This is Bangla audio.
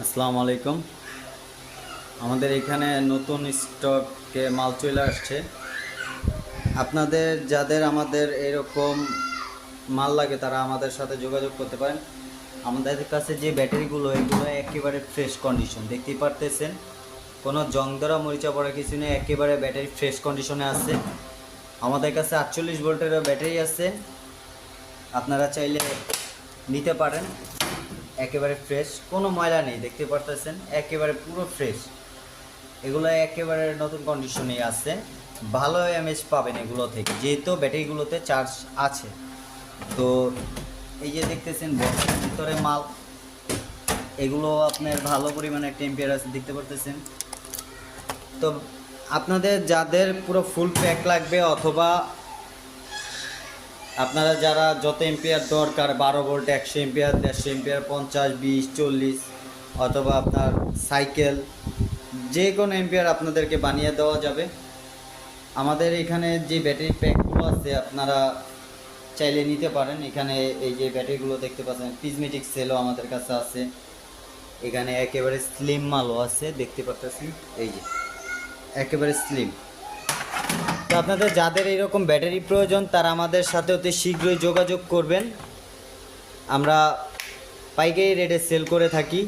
আসসালামু আলাইকুম। আমাদের এখানে নতুন স্টকে মাল চলে আসছে। আপনাদের যাদের আমাদের এরকম মাল লাগে তারা আমাদের সাথে যোগাযোগ করতে পারেন। আমাদের কাছে যে ব্যাটারিগুলো এগুলো একেবারে ফ্রেশ কন্ডিশন, দেখতেই পারতেছেন। কোনো জং ধরা মরিচা পড়া কিছু নেই, একেবারে ব্যাটারি ফ্রেশ কন্ডিশনে আছে। আমাদের কাছে 48 ভোল্টেরও ব্যাটারি আছে, আপনারা চাইলে নিতে পারেন। একেবারে ফ্রেশ, কোনো ময়লা নেই, দেখতে পারতেছেন একেবারে পুরো ফ্রেশ। এগুলো একেবারে নতুন কন্ডিশনেই আছে, ভালো এমএচ পাবেন এগুলো থেকে, যেহেতু ব্যাটারিগুলোতে চার্জ আছে। তো এই যে দেখতেছেন বক্সের ভিতরে মাল, এগুলো আপনার ভালো পরিমাণে টেম্পারেচার আছে, দেখতে পারতেছেন। তো আপনাদের যাদের পুরো ফুল প্যাক লাগবে, অথবা আপনারা যারা যত এম্পিয়ার দরকার, 12 ভোল্ট, 100 এম্পিয়ার, 150 এম্পিয়ার, 50, 20, 40, অথবা আপনার সাইকেল, যে কোনো এম্পিয়ার আপনাদেরকে বানিয়ে দেওয়া যাবে। আমাদের এখানে যে ব্যাটারি প্যাকগুলো আছে আপনারা চাইলে নিতে পারেন। এখানে এই যে ব্যাটারিগুলো দেখতে পাচ্ছেন, প্রিজমেটিক সেলও আমাদের কাছে আছে। এখানে একেবারে স্লিম মালও আছে, দেখতে পাচ্ছেন, এই যে একেবারে স্লিম। তো আপনাদের যাদের এইরকম ব্যাটারি প্রয়োজন তারা আমাদের সাথে অতি শীঘ্রই যোগাযোগ করবেন। আমরা পাইকারি রেটে সেল করে থাকি।